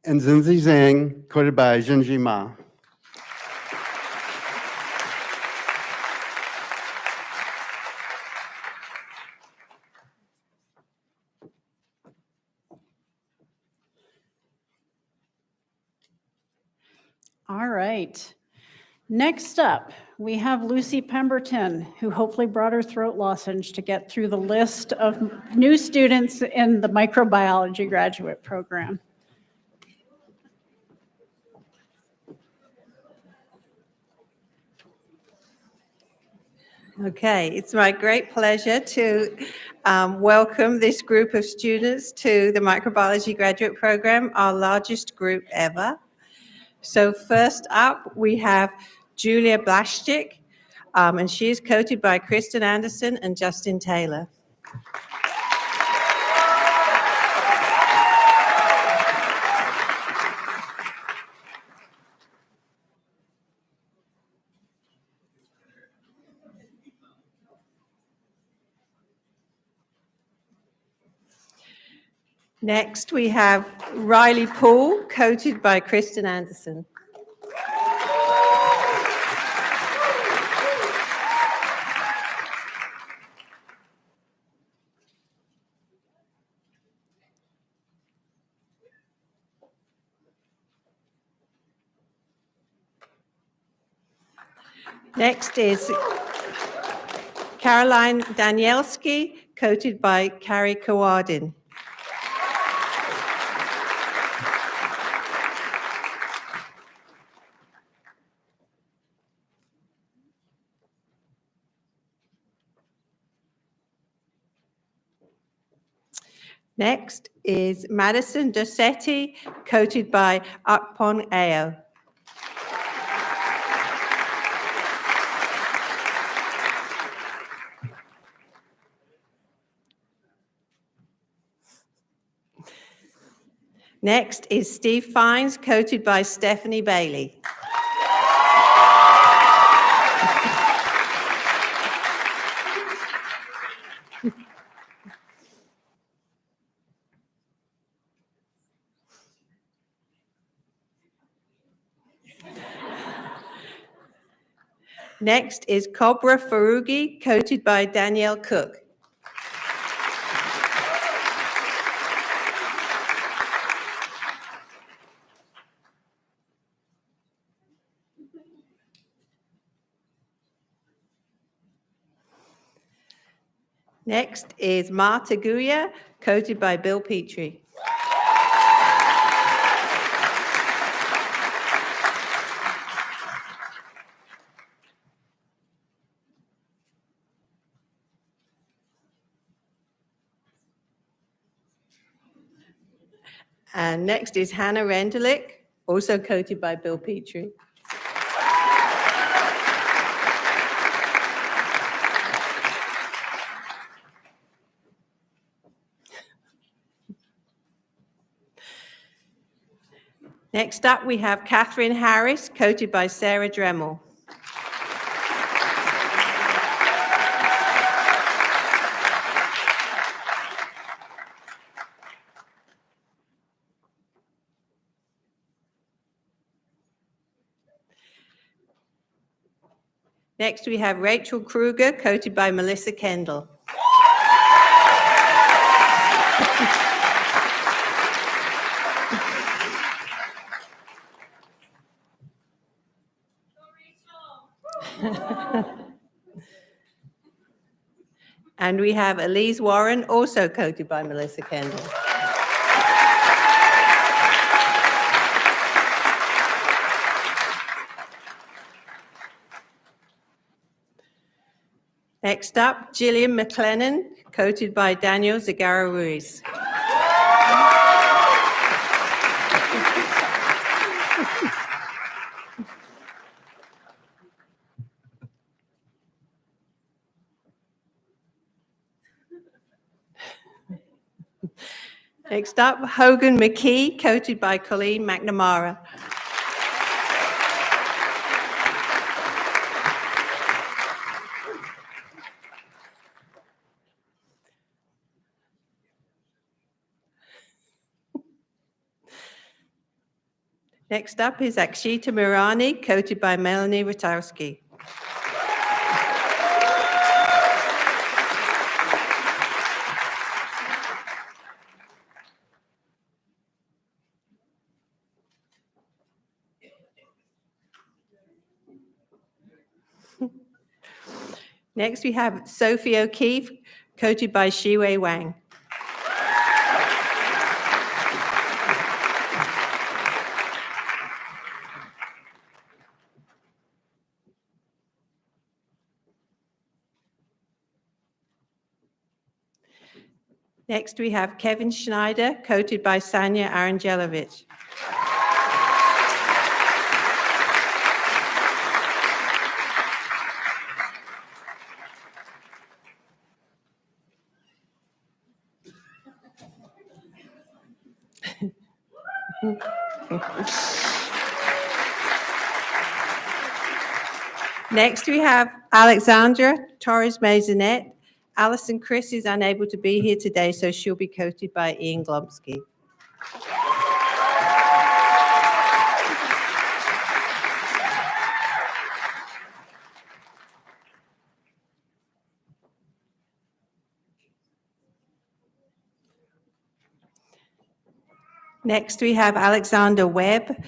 And Zinzi Zhang, coded by Zhenji Ma. All right. Next up, we have Lucy Pemberton, who hopefully brought her throat lozenge to get through the list of new students in the microbiology graduate program. Okay, it's my great pleasure to welcome this group of students to the Microbiology Graduate Program, our largest group ever. So first up, we have Julia Blashczyk, and she is coached by Kristen Anderson and Justin Taylor. Next, we have Riley Poole, coached by Kristen Anderson. Next is Caroline Danielski, coached by Carrie Kawadin. Next is Madison Dossetti, coached by Akpon Ayo. Next is Steve Fines, coached by Stephanie Bailey. Next is Cobra Farugi, coached by Danielle Cook. Next is Marta Guya, coached by Bill Petrie. And next is Hannah Rendelik, also coached by Bill Petrie. Next up, we have Catherine Harris, coached by Sarah Dremel. Next, we have Rachel Kruger, coached by Melissa Kendall. And we have Elise Warren, also coached by Melissa Kendall. Next up, Gillian McLennan, coached by Daniel Zagara Ruiz. Next up, Hogan McKee, coached by Colleen McNamara. Next up is Akshita Mirani, coached by Melanie Ratowski. Next, we have Sophie O'Keefe, coached by Shiwei Wang. Next, we have Kevin Schneider, coated by Sanya Arangelovich. Next, we have Alexandra Torres Maisonette. Alison Chris is unable to be here today, so she'll be coated by Ian Glomsky. Next, we have Alexander Webb.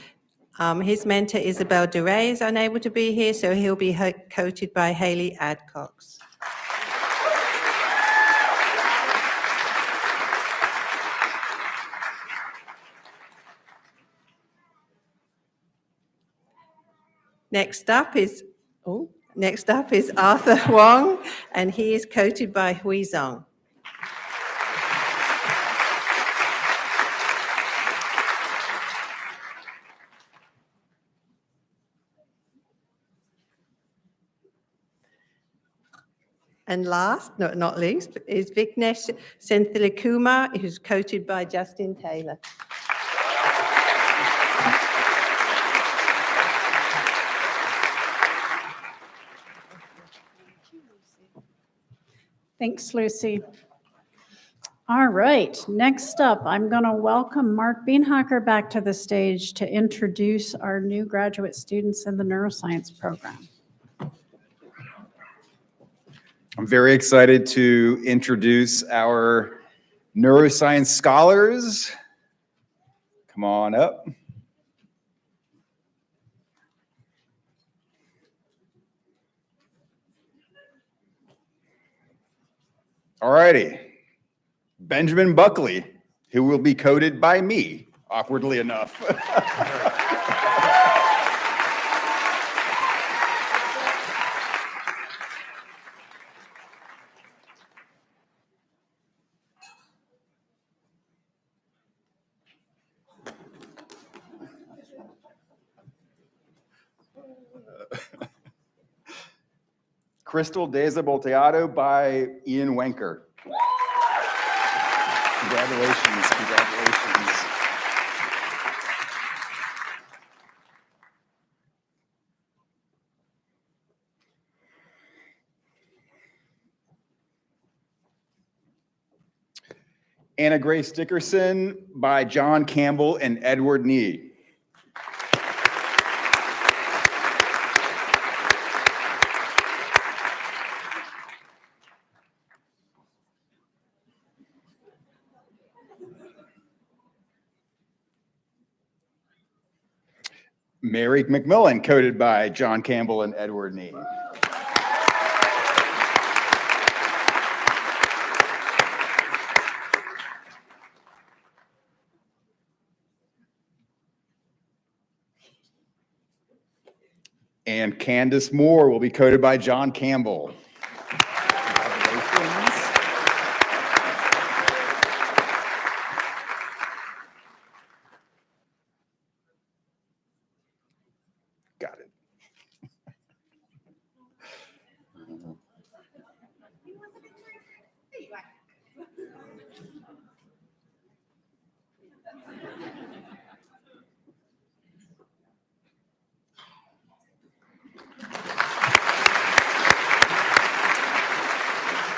His mentor, Isabel DeRay, is unable to be here, so he'll be coated by Haley Adcox. Next up is Arthur Wong, and he is coated by Hui Zong. And last, not least, is Vignesh Senthilkumar, who's coated by Justin Taylor. Thanks, Lucy. All right, next up, I'm going to welcome Mark Beenhakker back to the stage to introduce our new graduate students in the neuroscience program. I'm very excited to introduce our neuroscience scholars. Come on up. All righty. Benjamin Buckley, who will be coded by me, awkwardly enough. Crystal Deza Volteado by Ian Wenker. Congratulations, congratulations. Anna Grace Dickerson by John Campbell and Edward Nee. Mary McMillan, coded by John Campbell and Edward Nee. And Candace Moore will be coded by John Campbell. Congratulations. Got it.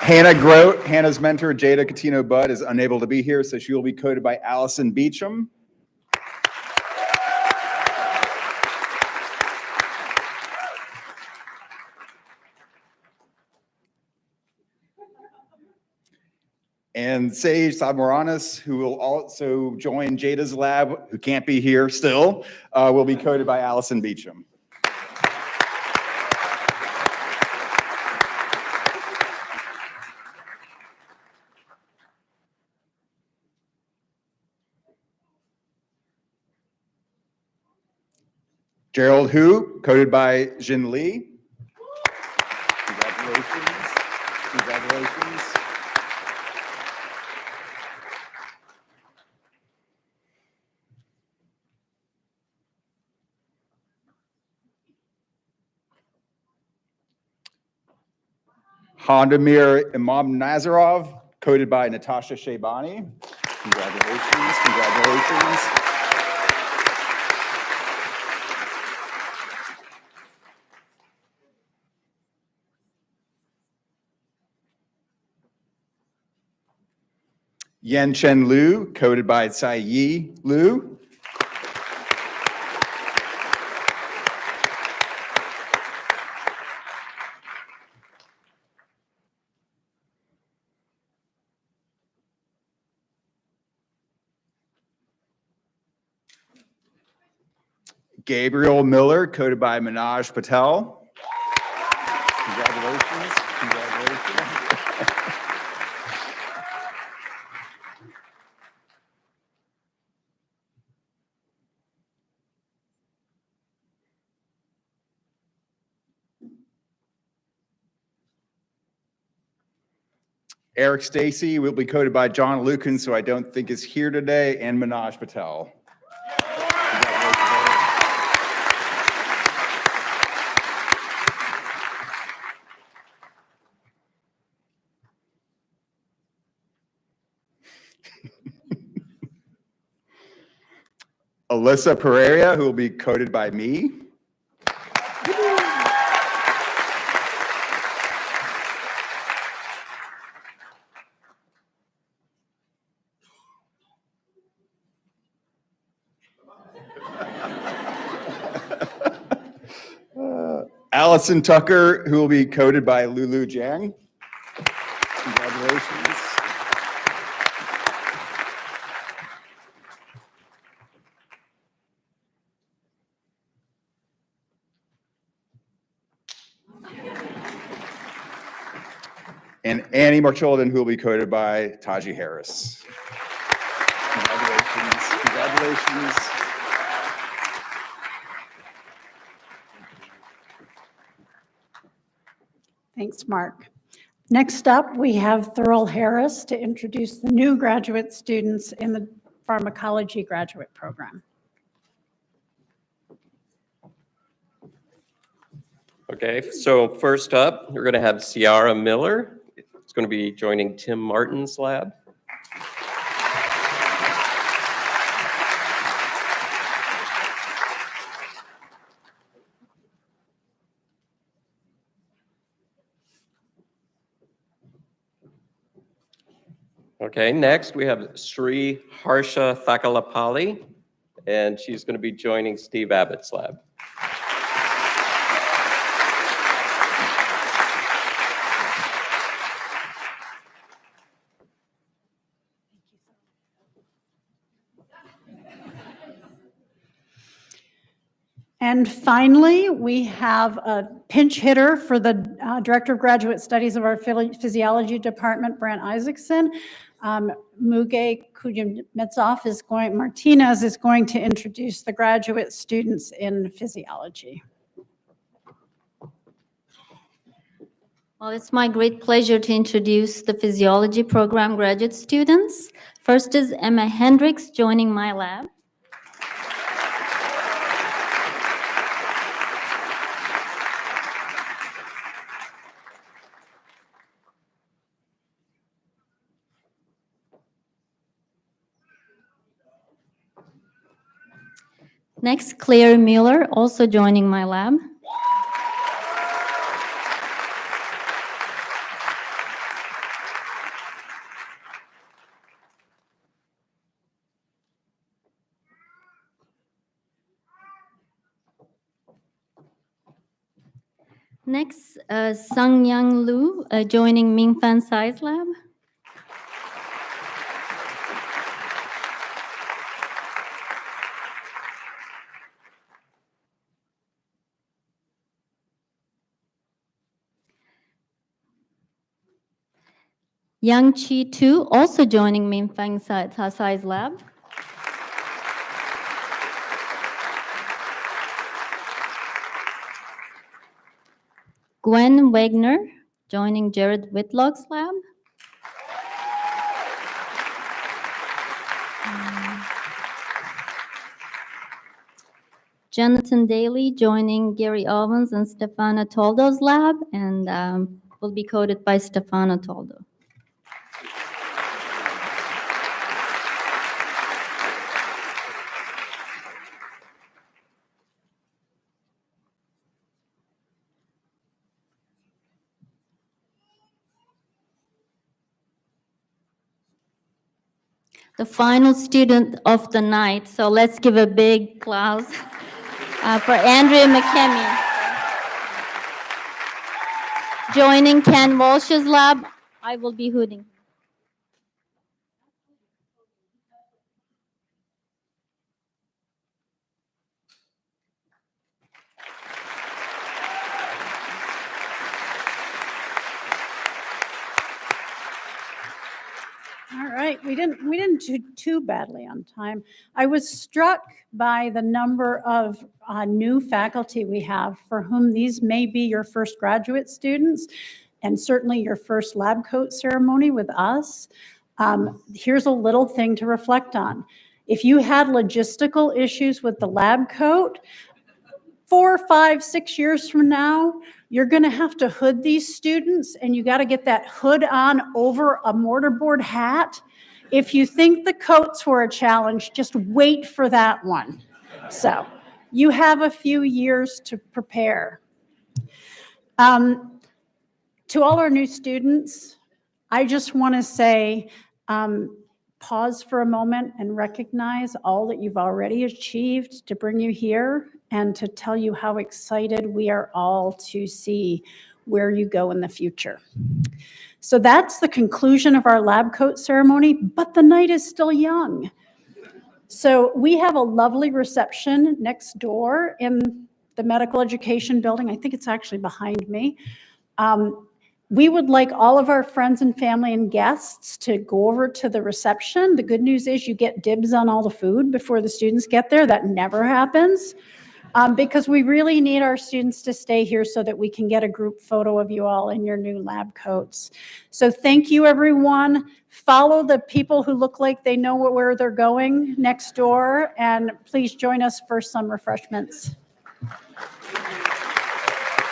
Hannah Grote, Hannah's mentor, Jada Catino Budd, is unable to be here, so she will be coded by Allison Beecham. And Sage Sadmoranis, who will also join Jada's lab, who can't be here still, will be coded by Allison Beecham. Gerald Hu, coded by Jin Lee. Congratulations. Congratulations. Handamir Imam Nazarov, coded by Natasha Shaybani. Congratulations, congratulations. Yen Chen Liu, coded by Tsai Yi Liu. Gabriel Miller, coded by Manoj Patel. Congratulations, congratulations. Eric Stacy will be coded by John Lucan, so I don't think is here today, and Manoj Patel. Alyssa Pereira, who will be coded by me. Allison Tucker, who will be coded by Lulu Jiang. Congratulations. And Annie Marcholden, who will be coded by Taji Harris. Congratulations, congratulations. Thanks, Mark. Next up, we have Thurl Harris to introduce the new graduate students in the pharmacology graduate program. Okay, so first up, we're going to have Ciara Miller. It's going to be joining Tim Martin's lab. Okay, next we have Sri Harsha Thakalapalli, and she's going to be joining Steve Abbott's lab. And finally, we have a pinch hitter for the Director of Graduate Studies of our Physiology Department, Brant Isaacson. Muge Kudymetsov Martinez is going to introduce the graduate students in physiology. Well, it's my great pleasure to introduce the physiology program graduate students. First is Emma Hendricks joining my lab. Next, Claire Mueller, also joining my lab. Next, Sung Young Lu, joining Ming Fan Sai's lab. Yang Chi Tu, also joining Min Fang Sai's lab. Gwen Wagner, joining Jared Whitlock's lab. Jonathan Daly, joining Gary Owens and Stefana Toldo's lab. And will be coded by Stefano Toldo. The final student of the night. So let's give a big applause for Andrea McKemmy. Joining Ken Walsh's lab, I will be hooting. All right, we didn't do too badly on time. I was struck by the number of new faculty we have for whom these may be your first graduate students, and certainly your first lab coat ceremony with us. Here's a little thing to reflect on. If you had logistical issues with the lab coat, 4, 5, 6 years from now, you're going to have to hood these students, and you got to get that hood on over a mortarboard hat. If you think the coats were a challenge, just wait for that one. So you have a few years to prepare. To all our new students, I just want to say, pause for a moment and recognize all that you've already achieved to bring you here, and to tell you how excited we are all to see where you go in the future. So that's the conclusion of our lab coat ceremony, but the night is still young. So we have a lovely reception next door in the medical education building. I think it's actually behind me. We would like all of our friends and family and guests to go over to the reception. The good news is you get dibs on all the food before the students get there. That never happens, because we really need our students to stay here so that we can get a group photo of you all in your new lab coats. So thank you, everyone. Follow the people who look like they know where they're going next door, and please join us for some refreshments.